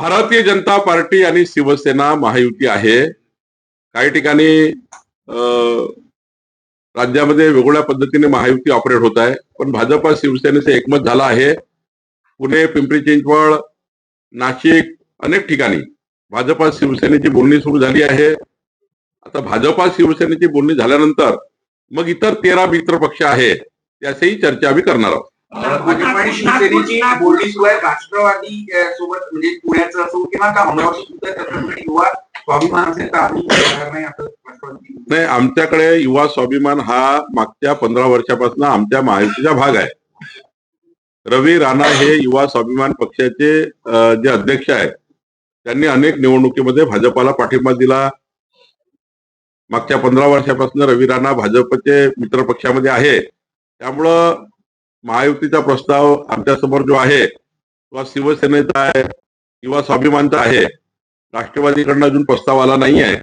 Bharatiya Janata party आणि शिवसेना महायुती आहे. काही ठिकाणी राज्यामध्ये वेगवेगळ्या पद्धतीने महायुती ऑपरेट होत आहे, पण भाजपा शिवसेनेचं एकमत झालं आहे. पुणे, पिंपरी चिंचवड, नाशिक अनेक ठिकाणी भाजपा शिवसेनेची बोलणी सुरू झाली आहे. आता भाजपा शिवसेनेची बोलणी झाल्यानंतर मग इतर 13 मित्र पक्ष आहे त्याचीही चर्चा आम्ही करणार आहोत. भाजप आणि शिवसेनेची बोलणी सुरू आहे. राष्ट्रवादी सोबत म्हणजे पुण्याचं असो किंवा का अमरावती सुद्धा युवा स्वाभिमान असेल तर आम्ही नाही असं नाही, आमच्याकडे युवा स्वाभिमान हा मागच्या 15 वर्षापासून आमच्या महायुतीचा भाग आहे. रवी राणा हे युवा स्वाभिमान पक्षाचे जे अध्यक्ष आहेत त्यांनी अनेक निवडणुकीमध्ये भाजपाला पाठिंबा दिला. मागच्या 15 वर्षापासून रवी राणा भाजपचे मित्र पक्षामध्ये आहे. त्यामुळं महायुतीचा प्रस्ताव आमच्यासमोर जो आहे तो शिवसेनेचा आहे, युवा स्वाभिमानचा आहे. राष्ट्रवादीकडनं अजून प्रस्ताव आला नाही आहे,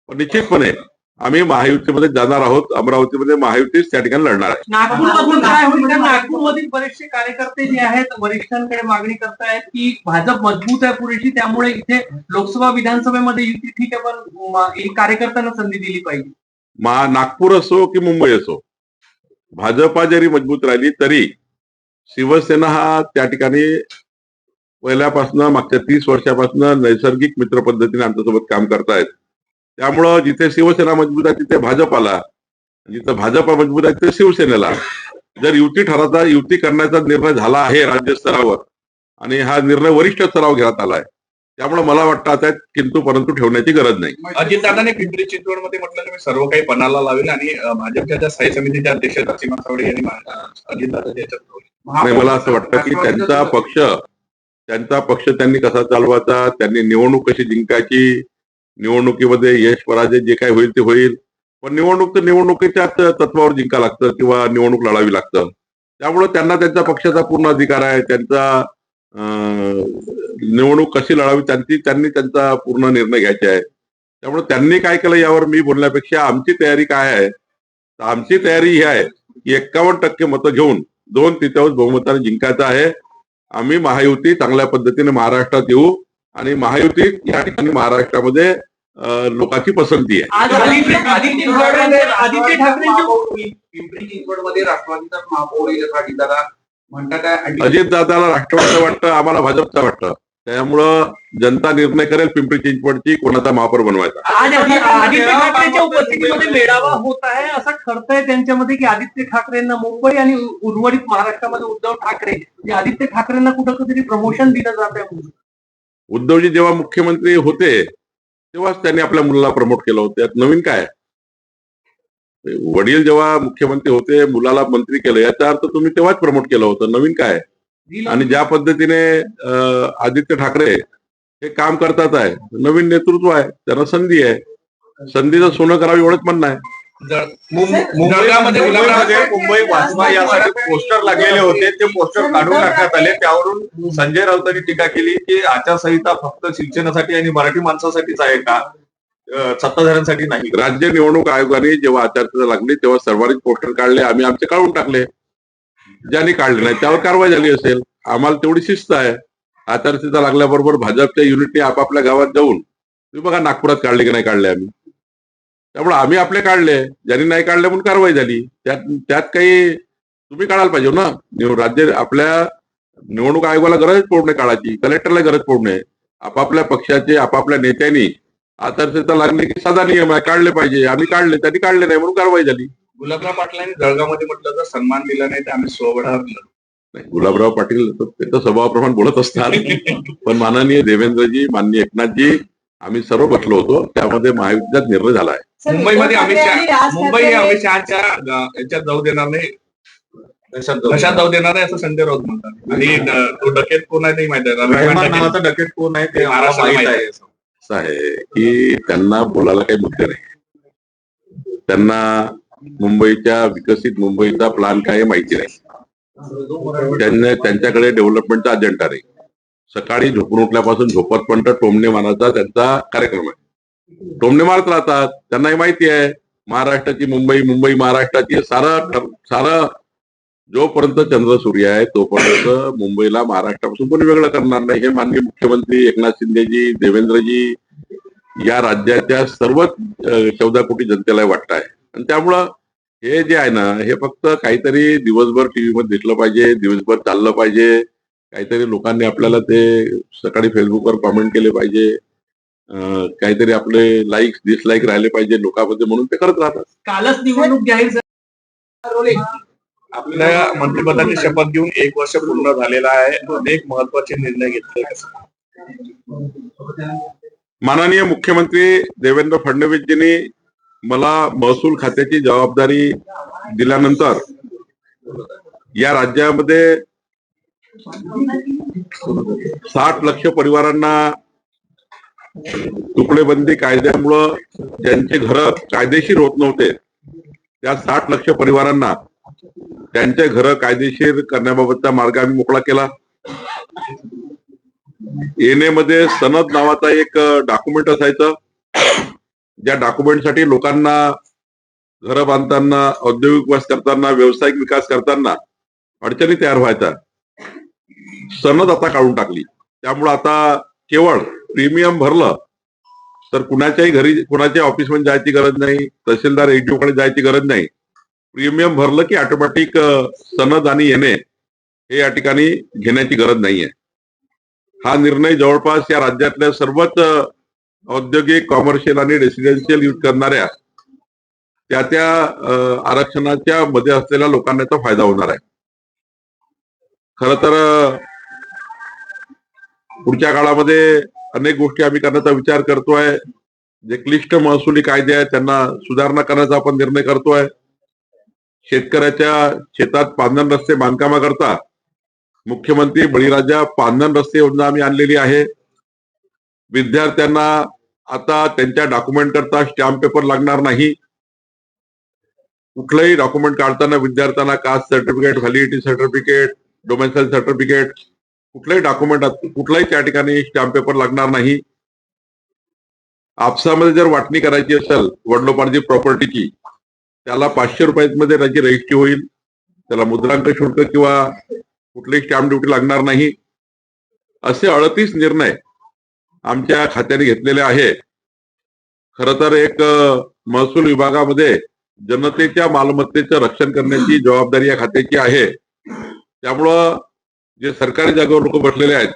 पण निश्चितपणे आम्ही महायुतीमध्ये जाणार आहोत. अमरावतीमध्ये महायुतीच त्या ठिकाणी लढणार आहे. नागपूरमधून काय होईल? नागपूरमधील बरेचसे कार्यकर्ते जे आहेत वरिष्ठांकडे मागणी करतायत की भाजप मजबूत आहे पुरेशी, त्यामुळे इथे लोकसभा विधानसभेमध्ये युती ठीक आहे, पण कार्यकर्त्यांना संधी दिली पाहिजे. नागपूर असो की मुंबई असो, भाजपा जरी मजबूत राहिली तरी शिवसेना हा त्या ठिकाणी पहिल्यापासून मागच्या 30 वर्षापासून नैसर्गिक मित्र पद्धतीने आमच्यासोबत काम करतायत. त्यामुळं जिथे शिवसेना मजबूत आहे तिथे भाजपाला, जिथं भाजपा मजबूत आहे तिथे शिवसेनेला जर युती करण्याचा निर्णय झाला आहे राज्य स्तरावर आणि हा निर्णय वरिष्ठ स्तरावर घेण्यात आला आहे. त्यामुळे मला वाटतं आता किंतु परंतु ठेवण्याची गरज नाही. अजितदादांनी पिंपरी चिंचवडमध्ये म्हटलं मी सर्व काही पणाला लावेल आणि भाजपच्या ज्या स्थायी समितीच्या अध्यक्ष सीमा सावळे यांनी मला असं वाटतं की त्यांचा पक्ष त्यांनी कसा चालवायचा, त्यांनी निवडणूक कशी जिंकायची, निवडणुकीमध्ये यश पराजय जे काही होईल ते होईल, पण निवडणूक तर निवडणुकीच्या तत्वावर जिंका लागतं किंवा निवडणूक लढावी लागतं. त्यामुळे त्यांना त्यांच्या पक्षाचा पूर्ण अधिकार आहे. त्यांचा निवडणूक कशी लढावी त्यांनी त्यांचा पूर्ण निर्णय घ्यायचा आहे. त्यामुळे त्यांनी काय केलं यावर मी बोलण्यापेक्षा आमची तयारी काय आहे, तर आमची तयारी ही आहे की 51% मतं घेऊन 2/3 बहुमताने जिंकायचं आहे. आम्ही महायुती चांगल्या पद्धतीने महाराष्ट्रात येऊ आणि महायुतीत या ठिकाणी महाराष्ट्रामध्ये लोकांची पसंती आहे. आदित्य ठाकरे पिंपरी चिंचवडमध्ये राष्ट्रवादीचा महापौर अजितदादा म्हणतात. अजितदादाला राष्ट्रवादीचं वाटतं, आम्हाला भाजपचं वाटतं. त्यामुळं जनता निर्णय करेल पिंपरी चिंचवडची कोणाचा महापौर बनवायचा. आज आदित्य ठाकरेंच्या उपस्थितीमध्ये मेळावा होत आहे. असं ठरतंय त्यांच्यामध्ये की आदित्य ठाकरेंना मुंबई आणि उर्वरित महाराष्ट्रामध्ये उद्धव ठाकरे आदित्य ठाकरेंना कुठं प्रमोशन दिलं जात आहे. उद्धवजी जेव्हा मुख्यमंत्री होते तेव्हाच त्यांनी आपल्या मुलाला प्रमोट केलं होतं. त्यात नवीन काय? वडील जेव्हा मुख्यमंत्री होते मुलाला मंत्री केलं याचा अर्थ तुम्ही तेव्हाच प्रमोट केलं होतं. नवीन काय? आणि ज्या पद्धतीने आदित्य ठाकरे हे काम करतात आहे, नवीन नेतृत्व आहे, त्यांना संधी आहे, संधीचं सोनं करावं एवढंच म्हणणं आहे. मुंबई वाचवा यासाठी पोस्टर लागलेले होते, ते पोस्टर काढून टाकण्यात आले. त्यावरून संजय राऊतांनी टीका केली की आचारसंहिता फक्त शिवसेनेसाठी आणि मराठी माणसासाठीच आहे का, सत्ताधाऱ्यांसाठी नाही. राज्य निवडणूक आयोगाने जेव्हा आचारसंहिता लागली तेव्हा सर्वाधिक पोस्टर काढले, आम्ही आमचे काढून टाकले. ज्यांनी काढले नाही त्यावर कारवाई झाली असेल. आम्हाला तेवढी शिस्त आहे. आचारसंहिता लागल्याबरोबर भाजपच्या युनिटने आपापल्या गावात जाऊन तुम्ही बघा नागपुरात काढले की नाही काढले आम्ही. त्यामुळे आम्ही आपले काढले, ज्यांनी नाही काढले म्हणून कारवाई झाली. त्यात काही तुम्ही काढायला पाहिजे ना. राज्य आपल्या निवडणूक आयोगाला गरज पडू नये काढायची, कलेक्टरला गरज पडू नये. आपापल्या पक्षाचे आपापल्या नेत्यांनी आचारसंहिता लागली की साधा नियम आहे, काढले पाहिजे. आम्ही काढले, त्यांनी काढले नाही म्हणून कारवाई झाली. गुलाबराव पाटलांनी जळगावमध्ये म्हटलं तर सन्मान दिला नाही तर आम्ही स्वबळावर नाही. गुलाबराव पाटील ते तर स्वभावाप्रमाणे बोलत असतात, पण माननीय देवेंद्रजी, माननीय एकनाथजी, आम्ही सर्व बसलो होतो. त्यामध्ये महायुतीचा निर्णय झाला आहे. मुंबई अमित शहाच्या याच्यात जाऊ देणार नाही, कशात जाऊ देणार आहे असं संजय राऊत म्हणतात. आणि तो डकेत कोण आहे ते माहिती आहे, डकेत कोण आहे ते माहिती आहे. असं आहे की त्यांना बोलायला काही मुद्दे नाही. त्यांना मुंबईच्या विकसित मुंबईचा प्लॅन काय माहिती नाही. त्यांच्याकडे डेव्हलपमेंटचा अजेंडा नाही. सकाळी झोपून उठल्यापासून झोपतपर्यंत टोमणे मारण्याचा त्यांचा कार्यक्रम आहे. टोमणे मारत राहतात. त्यांनाही माहिती आहे महाराष्ट्राची मुंबई, मुंबई महाराष्ट्राची सारं जोपर्यंत चंद्र सूर्य आहे तोपर्यंत मुंबईला महाराष्ट्रापासून कोणी वेगळं करणार नाही, हे माननीय मुख्यमंत्री एकनाथ शिंदेजी, देवेंद्रजी, या राज्याच्या सर्वच 14 कोटी जनतेला वाटत आहे. आणि त्यामुळं हे जे आहे ना, हे फक्त काहीतरी दिवसभर टीव्ही मध्ये दिसलं पाहिजे, दिवसभर चाललं पाहिजे, काहीतरी लोकांनी आपल्याला ते सकाळी फेसबुकवर कॉमेंट केले पाहिजे, काहीतरी आपले लाईक डिसलाईक राहिले पाहिजे लोकांमध्ये, म्हणून ते करत राहतात. कालच निवडणूक जाहीर झाली. आपल्या मंत्रिपदाची शपथ घेऊन 1 वर्ष पूर्ण झालेला आहे. अनेक महत्वाचे निर्णय घेतले. माननीय मुख्यमंत्री देवेंद्र फडणवीसजींनी मला महसूल खात्याची जबाबदारी दिल्यानंतर या राज्यामध्ये 60 लाख परिवारांना तुकडेबंदी कायद्यामुळं ज्यांचे घर कायदेशीर होत नव्हते त्या 60 लाख परिवारांना त्यांचे घर कायदेशीर करण्याबाबतचा मार्ग आम्ही मोकळा केला. एनए मध्ये सनद नावाचा एक डॉक्युमेंट असायचं, ज्या डॉक्युमेंटसाठी लोकांना घर बांधताना, औद्योगिक विकास करताना, व्यावसायिक विकास करताना अडचणी तयार व्हायचा. सनद आता काढून टाकली. त्यामुळे आता केवळ प्रीमियम भरलं तर कुणाच्याही घरी, कुणाच्या ऑफिसमध्ये जायची गरज नाही, तहसीलदार एचडीओ कडे जायची गरज नाही. प्रीमियम भरलं की ऑटोमॅटिक सनद आणि एनए हे या ठिकाणी घेण्याची गरज नाहीये. हा निर्णय जवळपास या राज्यातल्या सर्वच औद्योगिक, कॉमर्शियल आणि रेसिडेन्शियल यूज करणाऱ्या त्या आरक्षणाच्या मध्ये असलेल्या लोकांना याचा फायदा होणार आहे. खर तर पुढच्या काळामध्ये अनेक गोष्टी आम्ही करण्याचा विचार करतोय. जे क्लिष्ट महसुली कायदे आहेत त्यांना सुधारणा करण्याचा आपण निर्णय करतोय. शेतकऱ्याच्या शेतात पांधन रस्ते बांधकामाकरता मुख्यमंत्री बळीराजा पांधन रस्ते योजना आम्ही आणलेली आहे. विद्यार्थ्यांना आता त्यांच्या डॉक्युमेंट करता स्टॅम्प पेपर लागणार नाही. कुठलंही डॉक्युमेंट काढताना विद्यार्थ्यांना caste certificate, validity certificate, domicile certificate, कुठलंही डॉक्युमेंट कुठलाही त्या ठिकाणी स्टॅम्प पेपर लागणार नाही. आपसामध्ये जर वाटणी करायची असेल वडिलोपार्जित प्रॉपर्टीची, त्याला 500 रुपयांमध्ये त्याची रजिस्ट्री होईल. त्याला मुद्रांक शुल्क किंवा कुठलीही स्टॅम्प ड्युटी लागणार नाही. असे 38 निर्णय आमच्या खात्याने घेतलेले आहे. खरं तर एक महसूल विभागामध्ये जनतेच्या मालमत्तेचं रक्षण करण्याची जबाबदारी या खात्याची आहे. त्यामुळं जे सरकारी जागेवर लोक बसलेले आहेत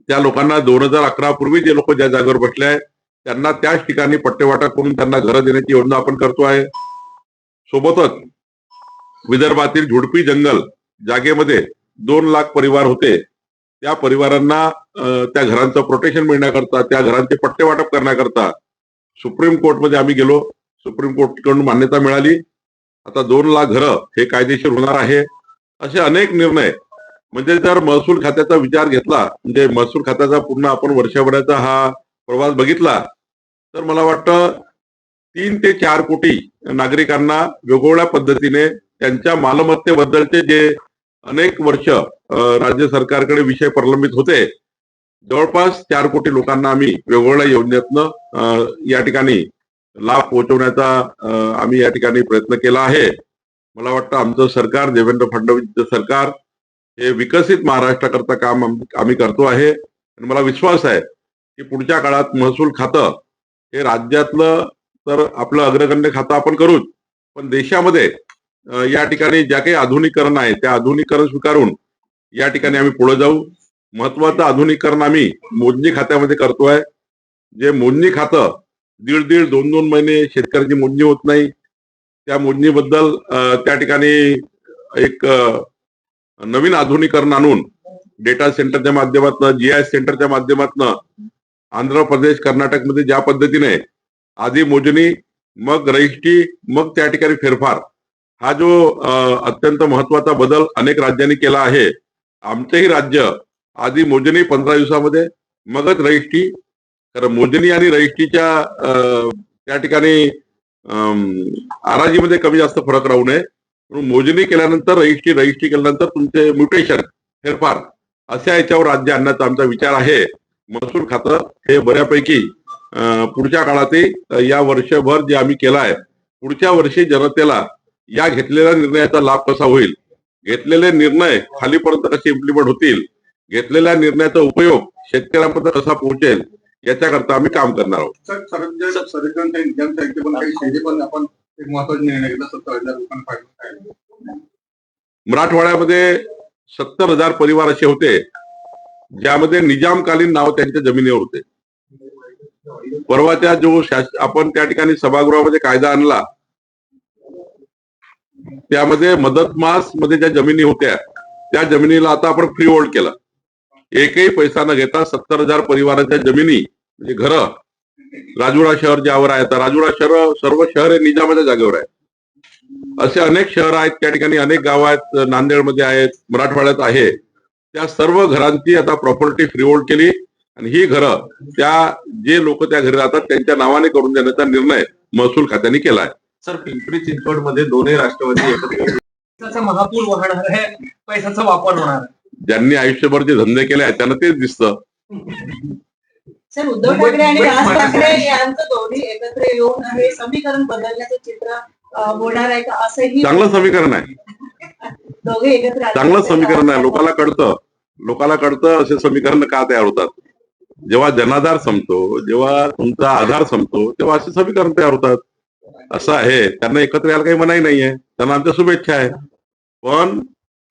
त्या लोकांना 2011 पूर्वी जे लोक ज्या जागेवर बसले आहेत त्यांना त्याच ठिकाणी पट्टेवाटप करून त्यांना घरं देण्याची योजना आपण करतो आहे. सोबतच विदर्भातील झुडपी जंगल जागेमध्ये 2 लाख परिवार होते, त्या परिवारांना त्या घरांचं प्रोटेक्शन मिळण्याकरता, त्या घरांचे पट्टे वाटप करण्याकरता सुप्रीम कोर्टमध्ये आम्ही गेलो. सुप्रीम कोर्टकडून मान्यता मिळाली. आता 2 लाख घरं हे कायदेशीर होणार आहे. असे अनेक निर्णय, म्हणजे जर महसूल खात्याचा विचार घेतला, म्हणजे महसूल खात्याचा पूर्ण आपण वर्षभराचा हा प्रवास बघितला तर मला वाटतं 3 ते 4 कोटी नागरिकांना वेगवेगळ्या पद्धतीने त्यांच्या मालमत्तेबद्दलचे जे अनेक वर्ष राज्य सरकारकडे विषय प्रलंबित होते, जवळपास 4 कोटी लोकांना आम्ही वेगवेगळ्या योजनेतनं या ठिकाणी लाभ पोहोचवण्याचा आम्ही या ठिकाणी प्रयत्न केला आहे. मला वाटतं आमचं सरकार, देवेंद्र फडणवीसचं सरकार हे विकसित महाराष्ट्राकरता काम आम्ही करतो आहे. आणि मला विश्वास आहे की पुढच्या काळात महसूल खातं हे राज्यातलं तर आपलं अग्रगण्य खातं आपण करूच, पण देशामध्ये या ठिकाणी ज्या काही आधुनिकीकरण आहे त्या आधुनिकीकरण स्वीकारून या ठिकाणी आम्ही पुढे जाऊ. महत्वाचं आधुनिकीकरण आम्ही मोजणी खात्यामध्ये करतोय. जे मोजणी खातं 1.5 2 महिने शेतकऱ्याची मोजणी होत नाही, त्या मोजणीबद्दल त्या ठिकाणी एक नवीन आधुनिकीकरण आणून डेटा सेंटरच्या माध्यमातून, जीआय सेंटरच्या माध्यमातून आंध्र प्रदेश, कर्नाटकमध्ये ज्या पद्धतीने आधी मोजणी मग रजिस्ट्री मग त्या ठिकाणी फेरफार, हा जो अत्यंत महत्वाचा बदल अनेक राज्यांनी केला आहे. आमचंही राज्य आधी मोजणी 15 दिवसामध्ये मगच रजिस्ट्री. कारण मोजणी आणि रजिस्ट्रीच्या त्या ठिकाणी आराजीमध्ये कमी जास्त फरक राहू नये म्हणून मोजणी केल्यानंतर रजिस्ट्री केल्यानंतर तुमचे म्युटेशन, फेरफार अशा याच्यावर राज्य आणण्याचा आमचा विचार आहे. महसूल खातं हे बऱ्यापैकी पुढच्या काळातही या वर्षभर जे आम्ही केलं आहे, पुढच्या वर्षी जनतेला या घेतलेल्या निर्णयाचा लाभ कसा होईल घेतलेले निर्णय खालीपर्यंत कसे इम्प्लिमेंट होतील, घेतलेल्या निर्णयाचा उपयोग शेतकऱ्यांपर्यंत कसा पोहोचेल याच्याकरता आम्ही काम करणार आहोत. एक महत्वाचा निर्णय घेतला 70,000 लोकांना फायदा. मराठवाड्यामध्ये 70,000 परिवार असे होते ज्यामध्ये निजामकालीन नाव त्यांच्या जमिनीवर होते. परवाच्या जो आपण त्या ठिकाणी सभागृहामध्ये कायदा आणला त्यामध्ये मदतमास मध्ये ज्या जमिनी होत्या त्या जमिनीला आता आपण फ्री होल्ड केलं. एकही पैसा न घेता 70,000 परिवाराच्या जमिनी म्हणजे घरं राजुरा शहर ज्यावर आहे, तर राजुरा शहर सर्व शहर हे निजामाच्या जागेवर आहे. असे अनेक शहर आहेत, त्या ठिकाणी अनेक गाव आहेत, नांदेडमध्ये आहेत, मराठवाड्यात आहे. त्या सर्व घरांची आता प्रॉपर्टी फ्री होल्ड केली आणि ही घरं त्या जे लोक त्या घरी राहतात त्यांच्या नावाने करून देण्याचा निर्णय महसूल खात्याने केला आहे. सर, पिंपरी चिंचवड मध्ये दोन्ही राष्ट्रवादी एकत्र पैशाचा महापूर वाहणार आहे, पैशाचा वापर होणार आहे. ज्यांनी आयुष्यभर जे धंदे केले आहेत त्यांना तेच दिसतं. सर, उद्धव ठाकरे आणि राज ठाकरे यांचं दोन्ही एकत्र येऊन हे समीकरण बदलण्याचं चित्र होणार आहे का, असंही चांगलं समीकरण आहे, दोघे एकत्र चांगलं समीकरण आहे. लोकाला कळतं असे समीकरण का तयार होतात. जेव्हा जनाधार संपतो, जेव्हा तुमचा आधार संपतो, तेव्हा असे समीकरण तयार होतात. असं आहे, त्यांना एकत्र यायला काही मनाई नाहीये, त्यांना आमच्या शुभेच्छा आहे. पण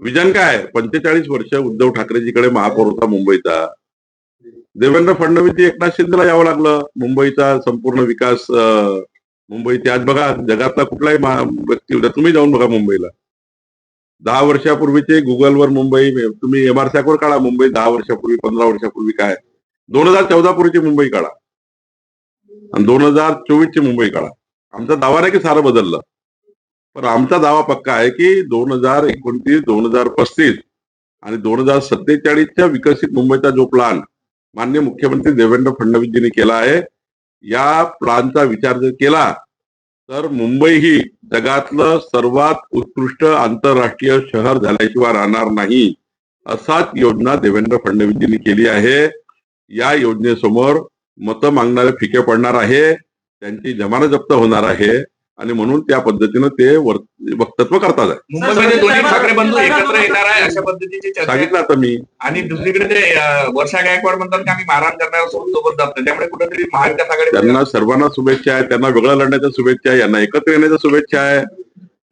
विजन काय, 45 वर्ष उद्धव ठाकरेजीकडे महापौर होता मुंबईचा. देवेंद्र फडणवीस एकनाथ शिंदेला यावं लागलं. मुंबईचा संपूर्ण विकास, मुंबईची आज बघा, जगातला कुठलाही व्यक्ती होता, तुम्ही जाऊन बघा मुंबईला. 10 वर्षापूर्वीचे गुगलवर मुंबई, तुम्ही एमआरसॅकवर काढा मुंबई 10 वर्षापूर्वी, 15 वर्षापूर्वी काय, 2014 पूर्वीची मुंबई काढा आणि 2024 ची मुंबई काढा. आमचा दावा नाही की सारं बदललं, पण आमचा दावा पक्का आहे की 2029, 2035 आणि 2047च्या विकसित मुंबईचा जो प्लान माननीय मुख्यमंत्री देवेंद्र फडणवीसजींनी केला आहे, या प्लानचा विचार जर केला तर मुंबई ही जगातलं सर्वात उत्कृष्ट आंतरराष्ट्रीय शहर झाल्याशिवाय राहणार नाही. असाच योजना देवेंद्र फडणवीसजींनी केली आहे. या योजनेसमोर मतं मागणारे फिके पडणार आहे, त्यांची जमानत जप्त होणार आहे आणि म्हणून त्या पद्धतीनं ते वक्तव्य करतात. मुंबईमध्ये दोन्ही ठाकरे बंधू एकत्र येणार आहे अशा पद्धतीची चर्चा. सांगितलं आता मी. आणि दुसरीकडे ते वर्षा गायकवाड म्हणतात की आम्ही मारहाण करण्यावर सोबत जात नाही, त्यामुळे कुठेतरी महाविकास आघाडी. त्यांना सर्वांना शुभेच्छा आहे, त्यांना वेगळं लढण्याच्या शुभेच्छा आहे, यांना एकत्र येण्याच्या शुभेच्छा आहे.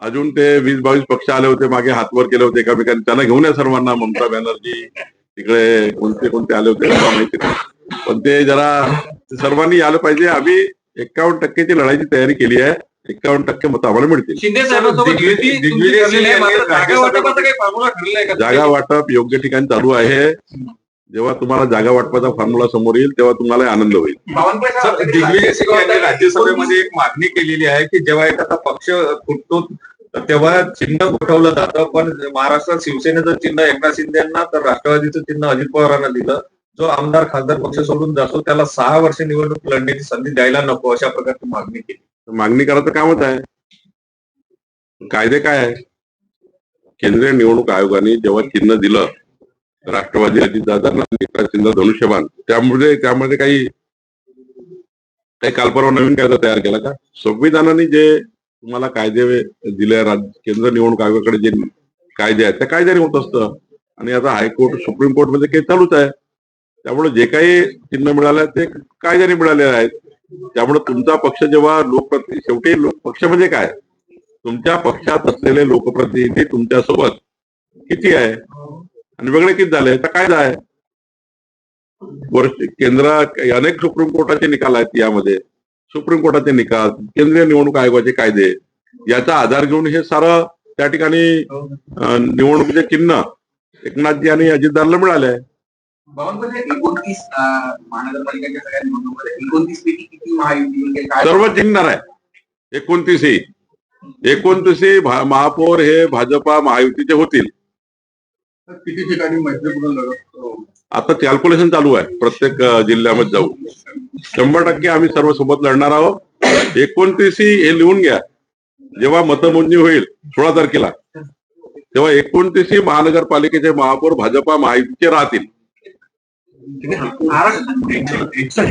अजून ते 20-22 पक्ष आले होते, मागे हातवर केले होते एकामेकांनी, त्यांना घेऊन या सर्वांना. ममता बॅनर्जी तिकडे कोणते आले होते माहिती नाही, पण ते जरा सर्वांनी आलं पाहिजे. आम्ही 51% लढाईची तयारी केली आहे, 51% मतं आम्हाला मिळतील. शिंदे साहेबांसोबत युती तुमची ठरलेली आहे, मात्र जागा वाटपाचा काही फॉर्म्युला ठरलाय का? जागा वाटप योग्य ठिकाणी चालू आहे. जेव्हा तुम्हाला जागा वाटपाचा फॉर्म्युला समोर येईल तेव्हा तुम्हाला आनंद होईल. सर, दिग्विजय सिंग यांनी राज्यसभेमध्ये एक मागणी केलेली आहे की जेव्हा एखादा पक्ष फुटतो तेव्हा चिन्ह उठवलं जातं, पण महाराष्ट्रात शिवसेनेचं चिन्ह एकनाथ शिंदे यांना तर राष्ट्रवादीचं चिन्ह अजित पवारांना दिलं. जो आमदार खासदार पक्ष सोडून जातो त्याला 6 वर्ष निवडणूक लढण्याची संधी द्यायला नको, अशा प्रकारची मागणी केली. मागणी करायचं कामच आहे. कायदे काय आहे, केंद्रीय निवडणूक आयोगाने जेव्हा चिन्ह दिलं राष्ट्रवादी अजितदादांना, एकनाथ शिंदे धनुष्यबाण, त्यामध्ये काही कालपर्वा नवीन कायदा तयार केला का? संविधानाने जे तुम्हाला कायदे दिले, केंद्र निवडणूक आयोगाकडे जे कायदे आहेत त्या कायद्याने होत असतं. आणि आता हायकोर्ट, सुप्रीम कोर्ट मध्ये केस चालूच आहे. त्यामुळे जे काही चिन्ह मिळाले ते कायद्याने मिळालेले आहेत. त्यामुळे तुमचा पक्ष जेव्हा शेवटी पक्ष म्हणजे काय, तुमच्या पक्षात असलेले लोकप्रतिनिधी तुमच्यासोबत किती आहे आणि वेगळे किती झाले, तर कायदा आहे. केंद्र अनेक सुप्रीम कोर्टाचे निकाल आहेत, यामध्ये सुप्रीम कोर्टाचे निकाल, केंद्रीय निवडणूक आयोगाचे कायदे, याचा आधार घेऊन हे सारं त्या ठिकाणी निवडणुकीचे चिन्ह एकनाथजी आणि अजितदारला मिळाले आहे. 29 महानगरपालिकेच्या सगळ्या निवडणुकीमध्ये 29 पैकी किती महायुती सर्व जिंकणार आहे. 29 महापौर हे भाजपा महायुतीचे होतील. किती ठिकाणी मैत्रीपूर्ण लढत आता कॅल्क्युलेशन चालू आहे प्रत्येक जिल्ह्यामध्ये जाऊन. 100% आम्ही सर्व सोबत लढणार आहोत. 29 हे लिहून घ्या. जेव्हा मतमोजणी होईल 16 तारखेला, तेव्हा 29 महानगरपालिकेचे महापौर भाजपा महायुतीचे राहतील. महाराष्ट्र